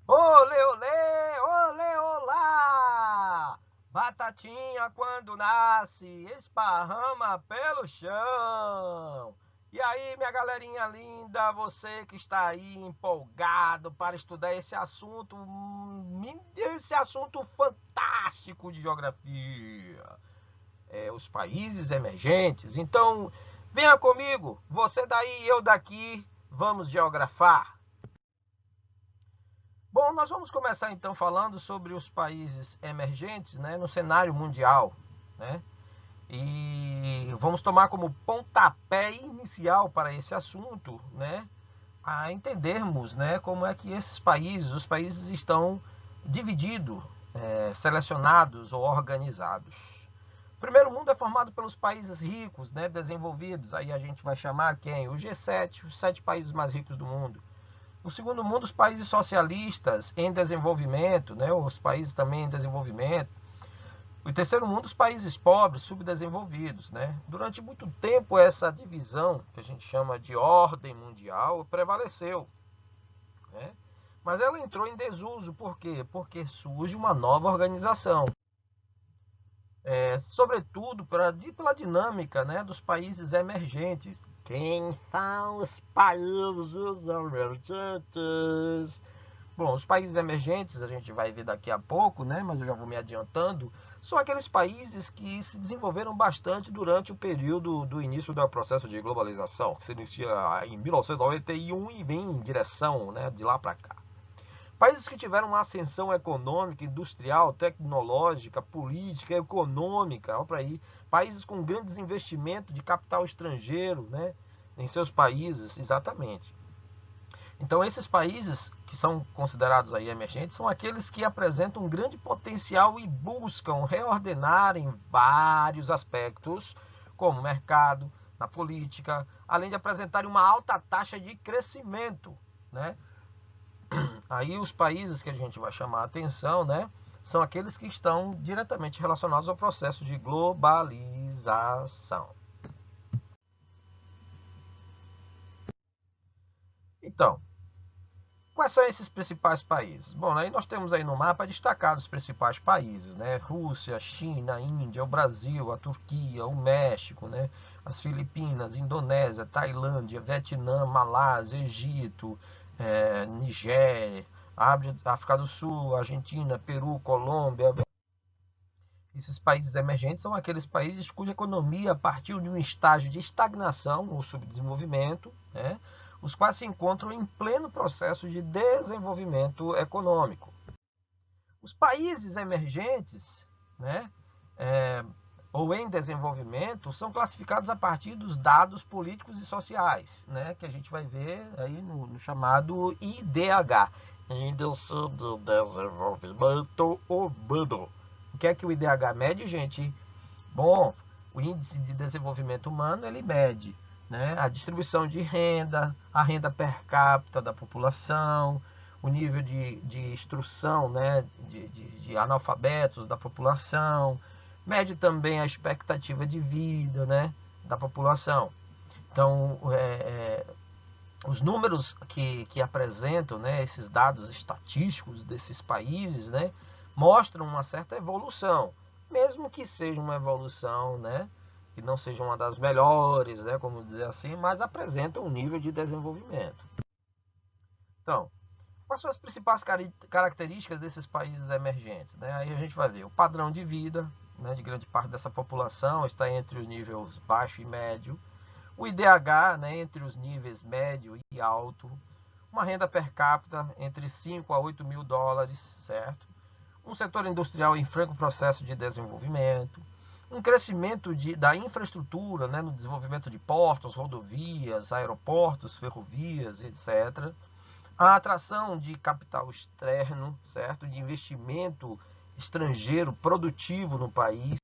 Olê, olê, olê, olá! Batatinha quando nasce, esparrama pelo chão. E aí, minha galerinha linda, você que está aí empolgado para estudar esse assunto fantástico de geografia, os países emergentes. Então, venha comigo, você daí, eu daqui, vamos geografar. Bom, nós vamos começar então falando sobre os países emergentes, né, no cenário mundial, né? E vamos tomar como pontapé inicial para esse assunto, né, a entendermos, né, como é que os países estão divididos, selecionados ou organizados. O primeiro mundo é formado pelos países ricos, né, desenvolvidos. Aí a gente vai chamar quem? O G7, os 7 países mais ricos do mundo. O segundo mundo, os países socialistas em desenvolvimento, né, os países também em desenvolvimento. O terceiro mundo, os países pobres, subdesenvolvidos. Né? Durante muito tempo, essa divisão, que a gente chama de ordem mundial, prevaleceu. Né? Mas ela entrou em desuso, por quê? Porque surge uma nova organização. Sobretudo pela dinâmica, né, dos países emergentes. Quem são os países emergentes? Bom, os países emergentes, a gente vai ver daqui a pouco, né, mas eu já vou me adiantando, são aqueles países que se desenvolveram bastante durante o período do início do processo de globalização, que se inicia em 1991 e vem em direção, né, de lá para cá. Países que tiveram uma ascensão econômica, industrial, tecnológica, política, econômica, olha para aí. Países com grandes investimentos de capital estrangeiro, né, em seus países, exatamente. Então, esses países que são considerados aí emergentes são aqueles que apresentam um grande potencial e buscam reordenar em vários aspectos, como mercado, na política, além de apresentarem uma alta taxa de crescimento, né? Aí os países que a gente vai chamar a atenção, né, são aqueles que estão diretamente relacionados ao processo de globalização. Então, quais são esses principais países? Bom, aí nós temos aí no mapa destacados os principais países, né? Rússia, China, Índia, o Brasil, a Turquia, o México, né? As Filipinas, Indonésia, Tailândia, Vietnã, Malásia, Egito, Nigéria, África do Sul, Argentina, Peru, Colômbia. Esses países emergentes são aqueles países cuja economia partiu de um estágio de estagnação ou subdesenvolvimento, né, os quais se encontram em pleno processo de desenvolvimento econômico. Os países emergentes, né, é, ou em desenvolvimento, são classificados a partir dos dados políticos e sociais, né, que a gente vai ver aí no chamado IDH, Índice de Desenvolvimento Humano. O que é que o IDH mede, gente? Bom, o índice de desenvolvimento humano ele mede, né, a distribuição de renda, a renda per capita da população, o nível de instrução, né, de analfabetos da população, mede também a expectativa de vida, né, da população. Então, os números que apresentam, né, esses dados estatísticos desses países, né, mostram uma certa evolução, mesmo que seja uma evolução, né, que não seja uma das melhores, né, como dizer assim, mas apresentam um nível de desenvolvimento. Então, quais são as principais características desses países emergentes? Né? Aí a gente vai ver o padrão de vida, né, de grande parte dessa população está entre os níveis baixo e médio, o IDH, né, entre os níveis médio e alto, uma renda per capita entre 5 a 8 mil dólares, certo? Um setor industrial em franco processo de desenvolvimento, um crescimento da infraestrutura, né, no desenvolvimento de portos, rodovias, aeroportos, ferrovias, etc. A atração de capital externo, certo? De investimento estrangeiro produtivo no país,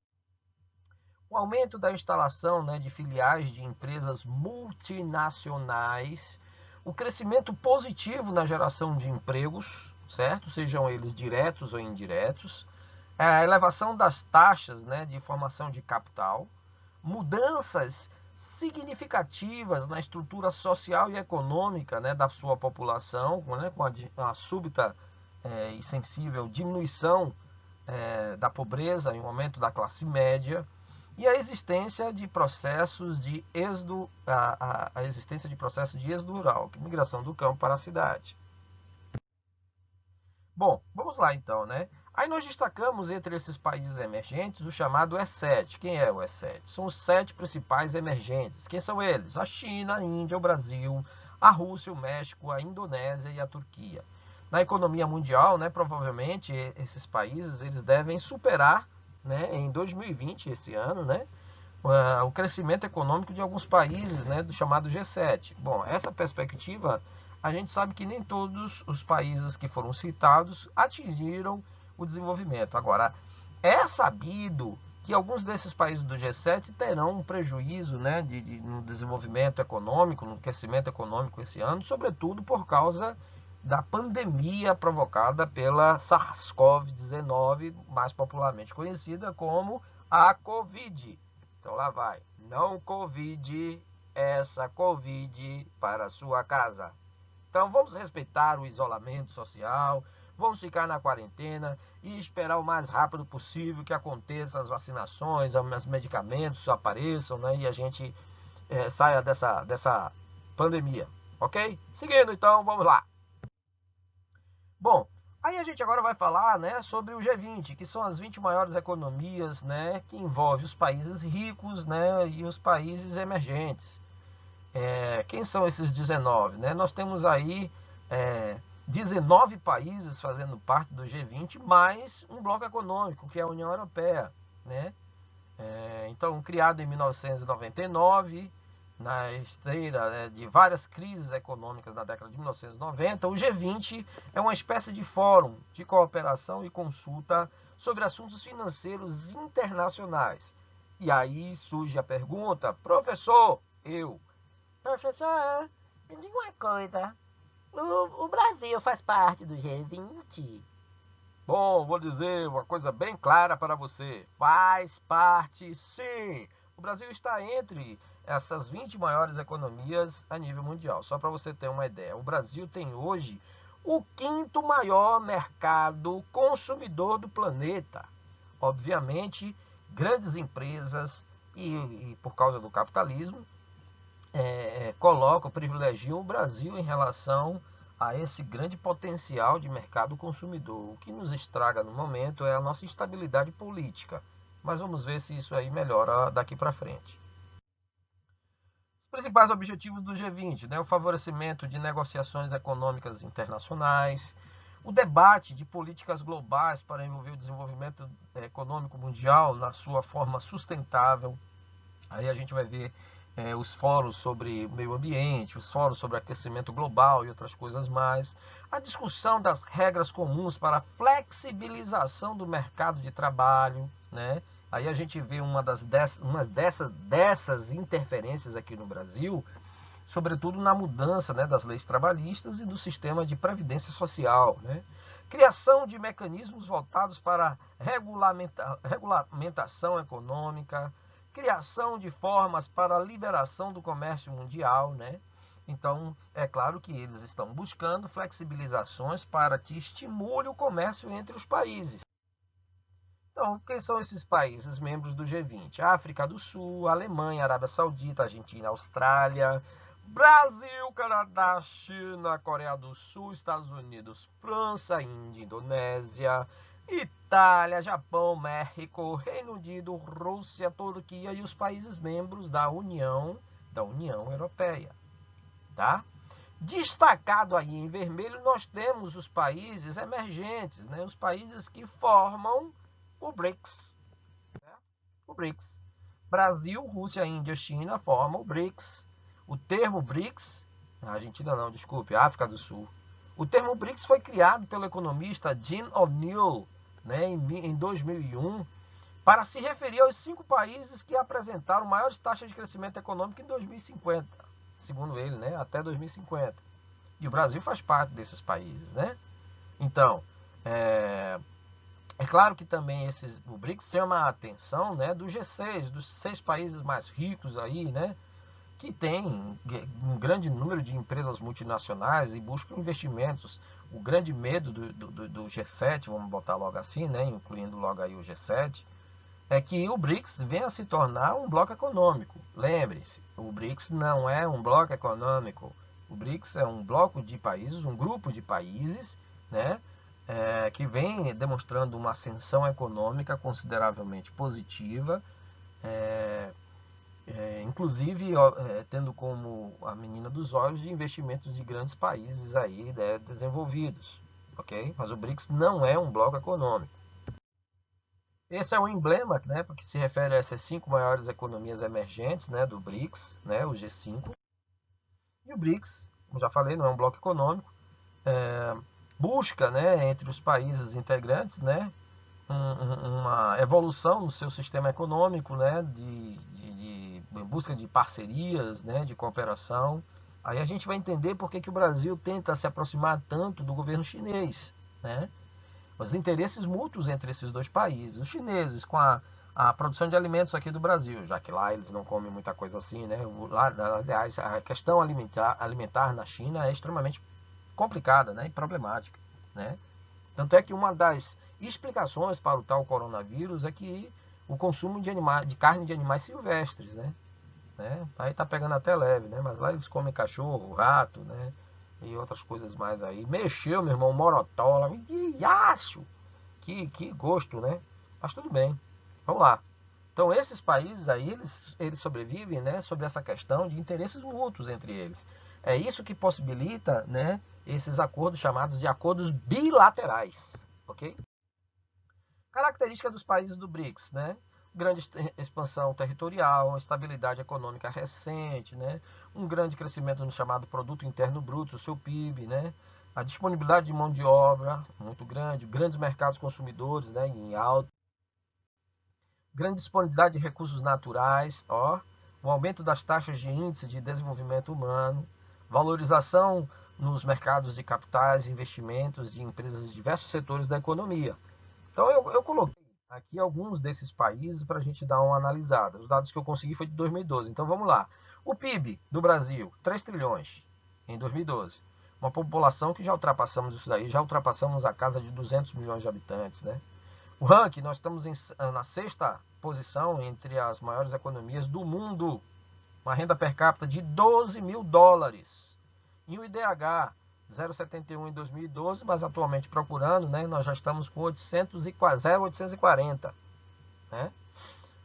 o aumento da instalação, né, de filiais de empresas multinacionais, o crescimento positivo na geração de empregos, certo? Sejam eles diretos ou indiretos, a elevação das taxas, né, de formação de capital, mudanças significativas na estrutura social e econômica, né, da sua população, né, com a súbita e sensível diminuição da pobreza em um aumento da classe média, e a existência de processos de êxodo, a existência de processos de êxodo rural, migração do campo para a cidade. Bom, vamos lá então, né? Aí nós destacamos entre esses países emergentes o chamado E7. Quem é o E7? São os 7 principais emergentes. Quem são eles? A China, a Índia, o Brasil, a Rússia, o México, a Indonésia e a Turquia. Na economia mundial, né, provavelmente esses países eles devem superar, né, em 2020, esse ano, né, o crescimento econômico de alguns países, né, do chamado G7. Bom, essa perspectiva, a gente sabe que nem todos os países que foram citados atingiram o desenvolvimento. Agora, é sabido que alguns desses países do G7 terão um prejuízo, né, no desenvolvimento econômico, no crescimento econômico esse ano, sobretudo por causa da pandemia provocada pela SARS-CoV-19, mais popularmente conhecida como a Covid. Então lá vai. Não convide essa Covid para a sua casa. Então vamos respeitar o isolamento social, vamos ficar na quarentena e esperar o mais rápido possível que aconteçam as vacinações, os medicamentos apareçam, né, e a gente saia dessa pandemia, ok? Seguindo então, vamos lá. Bom, aí a gente agora vai falar, né, sobre o G20, que são as 20 maiores economias, né, que envolve os países ricos, né, e os países emergentes. Quem são esses 19? Né? Nós temos aí 19 países fazendo parte do G20, mais um bloco econômico, que é a União Europeia. Né? Então, criado em 1999, na esteira de várias crises econômicas na década de 1990, o G20 é uma espécie de fórum de cooperação e consulta sobre assuntos financeiros internacionais. E aí surge a pergunta, professor, professor, me diga uma coisa, o Brasil faz parte do G20? Bom, vou dizer uma coisa bem clara para você. Faz parte, sim. O Brasil está entre essas 20 maiores economias a nível mundial. Só para você ter uma ideia. O Brasil tem hoje o 5º maior mercado consumidor do planeta. Obviamente, grandes empresas e por causa do capitalismo, colocam, privilegiam o Brasil em relação a esse grande potencial de mercado consumidor. O que nos estraga no momento é a nossa instabilidade política. Mas vamos ver se isso aí melhora daqui para frente. Os principais objetivos do G20, né? O favorecimento de negociações econômicas internacionais, o debate de políticas globais para envolver o desenvolvimento econômico mundial na sua forma sustentável. Aí a gente vai ver os fóruns sobre o meio ambiente, os fóruns sobre aquecimento global e outras coisas mais. A discussão das regras comuns para a flexibilização do mercado de trabalho, né? Aí a gente vê uma dessas interferências aqui no Brasil, sobretudo na mudança, né, das leis trabalhistas e do sistema de previdência social, né? Criação de mecanismos voltados para regulamentação econômica, criação de formas para a liberação do comércio mundial, né? Então, é claro que eles estão buscando flexibilizações para que estimule o comércio entre os países. Então, quem são esses países membros do G20? África do Sul, Alemanha, Arábia Saudita, Argentina, Austrália, Brasil, Canadá, China, Coreia do Sul, Estados Unidos, França, Índia, Indonésia, Itália, Japão, México, Reino Unido, Rússia, Turquia e os países membros da União Europeia, tá? Destacado aí em vermelho, nós temos os países emergentes, né? Os países que formam o BRICS. Né? O BRICS. Brasil, Rússia, Índia, China formam o BRICS. O termo BRICS, Argentina não, desculpe, África do Sul. O termo BRICS foi criado pelo economista Jim O'Neill, né, em 2001, para se referir aos 5 países que apresentaram maiores taxas de crescimento econômico em 2050, segundo ele, né, até 2050. E o Brasil faz parte desses países, né? Então, é claro que também o BRICS chama a atenção, né, do G6, dos 6 países mais ricos aí, né? que tem um grande número de empresas multinacionais e buscam investimentos. O grande medo do G7, vamos botar logo assim, né, incluindo logo aí o G7, é que o BRICS venha a se tornar um bloco econômico. Lembre-se, o BRICS não é um bloco econômico. O BRICS é um bloco de países, um grupo de países, né, que vem demonstrando uma ascensão econômica consideravelmente positiva, é, inclusive tendo como a menina dos olhos de investimentos de grandes países aí, né, desenvolvidos, ok? Mas o BRICS não é um bloco econômico. Esse é o emblema, né, porque se refere a essas 5 maiores economias emergentes, né, do BRICS, né, o G5. E o BRICS, como já falei, não é um bloco econômico, busca, né, entre os países integrantes, né, uma evolução no seu sistema econômico, né, de busca de parcerias, né, de cooperação. Aí a gente vai entender por que o Brasil tenta se aproximar tanto do governo chinês, né? Os interesses mútuos entre esses dois países. Os chineses com a produção de alimentos aqui do Brasil, já que lá eles não comem muita coisa assim, né? Lá, aliás, a questão alimentar na China é extremamente complicada, né, e problemática, né? Tanto é que uma das explicações para o tal coronavírus é que o consumo de carne de animais silvestres, né? Aí tá pegando até leve, né? Mas lá eles comem cachorro, rato, né? E outras coisas mais aí. Mexeu, meu irmão, morotola, que acho, que gosto, né? Mas tudo bem, vamos lá. Então esses países aí, eles sobrevivem, né, sobre essa questão de interesses mútuos entre eles. É isso que possibilita, né, esses acordos chamados de acordos bilaterais, ok? Característica dos países do BRICS, né? Grande expansão territorial, estabilidade econômica recente, né? Um grande crescimento no chamado Produto Interno Bruto, o seu PIB, né? A disponibilidade de mão de obra muito grande, grandes mercados consumidores, né, em alta, grande disponibilidade de recursos naturais, ó, o aumento das taxas de índice de desenvolvimento humano, valorização nos mercados de capitais e investimentos de empresas de diversos setores da economia. Então eu coloquei aqui alguns desses países para a gente dar uma analisada. Os dados que eu consegui foi de 2012. Então vamos lá. O PIB do Brasil, 3 trilhões em 2012. Uma população que já ultrapassamos isso daí, já ultrapassamos a casa de 200 milhões de habitantes, né? O ranking, nós estamos na sexta posição entre as maiores economias do mundo. Uma renda per capita de 12 mil dólares. E o IDH, 0,71 em 2012, mas atualmente procurando, né, nós já estamos com 0,840. Né?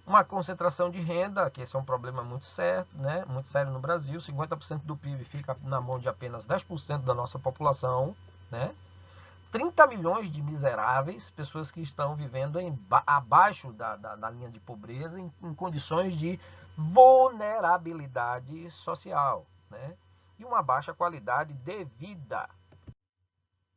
Uma concentração de renda, que esse é um problema muito sério, né, muito sério no Brasil. 50% do PIB fica na mão de apenas 10% da nossa população, né? 30 milhões de miseráveis, pessoas que estão vivendo abaixo da linha de pobreza, em condições de vulnerabilidade social, né? E uma baixa qualidade de vida.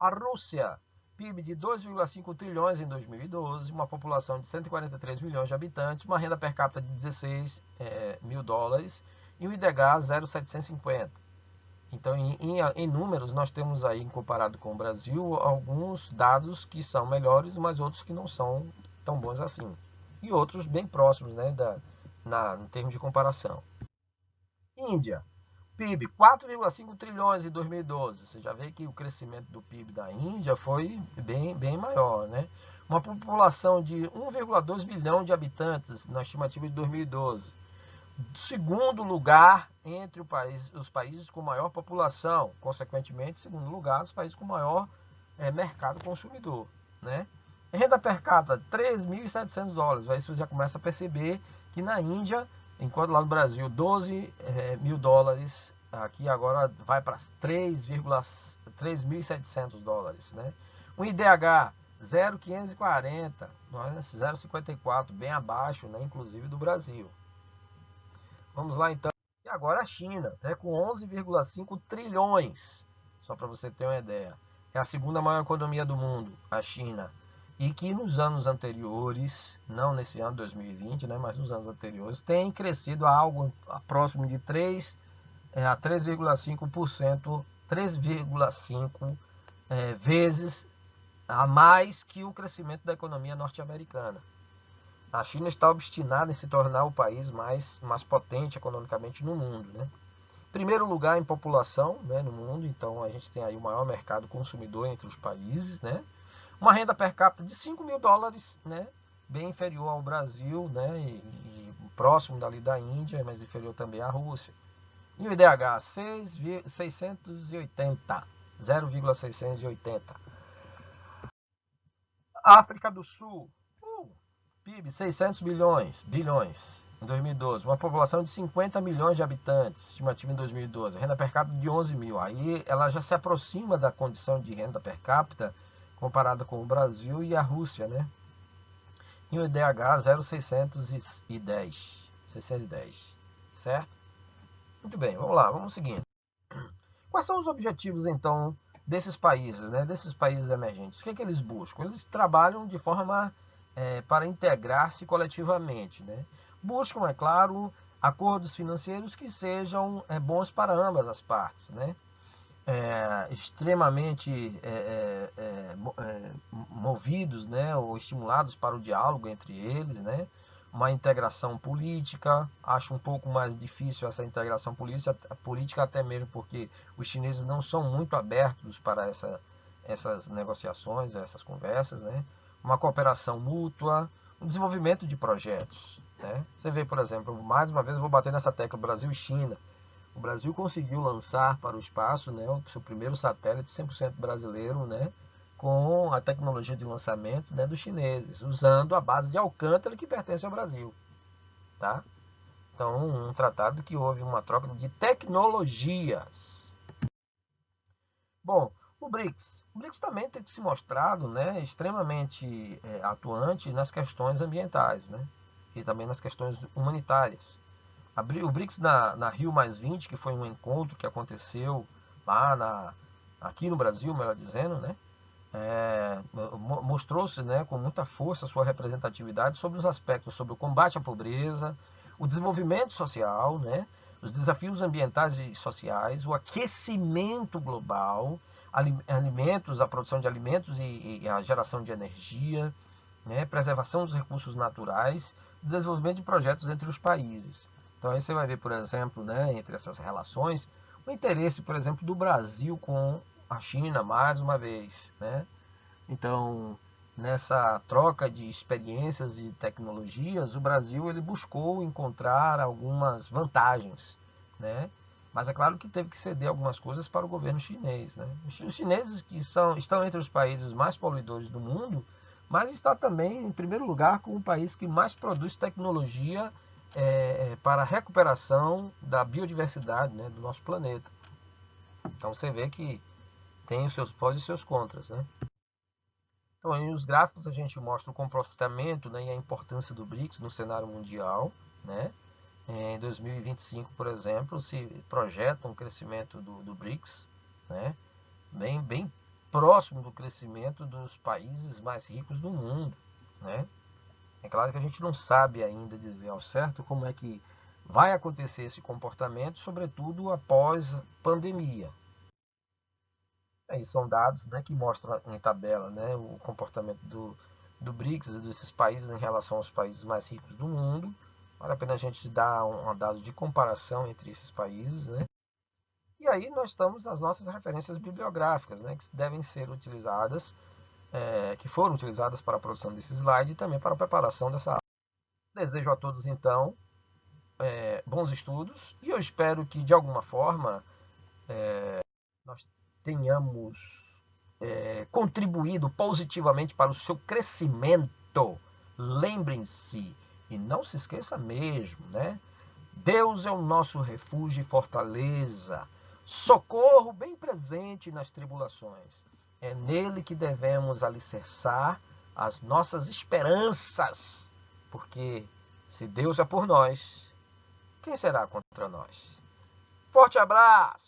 A Rússia, PIB de 2,5 trilhões em 2012, uma população de 143 milhões de habitantes, uma renda per capita de 16 mil dólares e um IDH 0,750. Então, em números, nós temos aí, comparado com o Brasil, alguns dados que são melhores, mas outros que não são tão bons assim. E outros bem próximos, né, em termos de comparação. Índia, PIB 4,5 trilhões em 2012. Você já vê que o crescimento do PIB da Índia foi bem maior, né? Uma população de 1,2 bilhão de habitantes na estimativa de 2012. Segundo lugar entre os países com maior população, consequentemente, segundo lugar, os países com maior mercado consumidor, né? Renda per capita, 3.700 dólares. Aí você já começa a perceber que na Índia, enquanto lá no Brasil, 12 mil dólares, aqui agora vai para 3.700 dólares, né? Um IDH 0,540, 0,54, bem abaixo, né, inclusive do Brasil. Vamos lá então. E agora a China, né, com 11,5 trilhões, só para você ter uma ideia. É a segunda maior economia do mundo, a China. E que nos anos anteriores, não nesse ano 2020, né, mas nos anos anteriores, tem crescido a algo próximo de 3 a 3,5%, 3,5 vezes a mais que o crescimento da economia norte-americana. A China está obstinada em se tornar o país mais potente economicamente no mundo, né? Primeiro lugar em população, né, no mundo, então a gente tem aí o maior mercado consumidor entre os países, né? Uma renda per capita de 5 mil dólares, né? Bem inferior ao Brasil, né? E próximo dali da Índia, mas inferior também à Rússia. E o IDH 680, 0,680. África do Sul, PIB 600 bilhões em 2012, uma população de 50 milhões de habitantes, estimativa em 2012, renda per capita de 11 mil. Aí ela já se aproxima da condição de renda per capita comparada com o Brasil e a Rússia, né? E o IDH 0,610, certo? Muito bem, vamos lá, vamos seguindo. Quais são os objetivos, então, desses países, né? Desses países emergentes? O que é que eles buscam? Eles trabalham de forma para integrar-se coletivamente, né? Buscam, é claro, acordos financeiros que sejam bons para ambas as partes, né? Extremamente movidos, né, ou estimulados para o diálogo entre eles, né, uma integração política. Acho um pouco mais difícil essa integração política, até mesmo porque os chineses não são muito abertos para essas negociações, essas conversas, né, uma cooperação mútua, um desenvolvimento de projetos, né. Você vê, por exemplo, mais uma vez eu vou bater nessa tecla Brasil e China. O Brasil conseguiu lançar para o espaço, né, o seu primeiro satélite 100% brasileiro, né, com a tecnologia de lançamento, né, dos chineses, usando a base de Alcântara que pertence ao Brasil. Tá? Então, um tratado que houve uma troca de tecnologias. Bom, o BRICS. O BRICS também tem se mostrado, né, extremamente atuante nas questões ambientais, né, e também nas questões humanitárias. O BRICS na Rio +20, que foi um encontro que aconteceu lá aqui no Brasil, melhor dizendo, né? Mostrou-se, né, com muita força a sua representatividade sobre os aspectos sobre o combate à pobreza, o desenvolvimento social, né, os desafios ambientais e sociais, o aquecimento global, alimentos, a produção de alimentos e a geração de energia, né, preservação dos recursos naturais, desenvolvimento de projetos entre os países. Então aí você vai ver, por exemplo, né, entre essas relações, o interesse, por exemplo, do Brasil com a China, mais uma vez, né? Então, nessa troca de experiências e tecnologias, o Brasil ele buscou encontrar algumas vantagens, né? Mas é claro que teve que ceder algumas coisas para o governo chinês, né? Os chineses que estão entre os países mais poluidores do mundo, mas está também em primeiro lugar como o país que mais produz tecnologia para a recuperação da biodiversidade, né, do nosso planeta. Então você vê que tem os seus prós e seus contras, né? Então, aí nos gráficos a gente mostra o comportamento, né, e a importância do BRICS no cenário mundial, né? Em 2025, por exemplo, se projeta um crescimento do BRICS, né, bem próximo do crescimento dos países mais ricos do mundo, né? É claro que a gente não sabe ainda dizer ao certo como é que vai acontecer esse comportamento, sobretudo após pandemia. Aí são dados, né, que mostram em tabela, né, o comportamento do BRICS e desses países em relação aos países mais ricos do mundo. Vale a pena a gente dar um dado de comparação entre esses países, né? E aí nós estamos as nossas referências bibliográficas, né, que devem ser utilizadas, que foram utilizadas para a produção desse slide e também para a preparação dessa aula. Desejo a todos, então, bons estudos e eu espero que, de alguma forma, nós tenhamos contribuído positivamente para o seu crescimento. Lembrem-se e não se esqueça mesmo, né? Deus é o nosso refúgio e fortaleza, socorro bem presente nas tribulações. É nele que devemos alicerçar as nossas esperanças, porque se Deus é por nós, quem será contra nós? Forte abraço!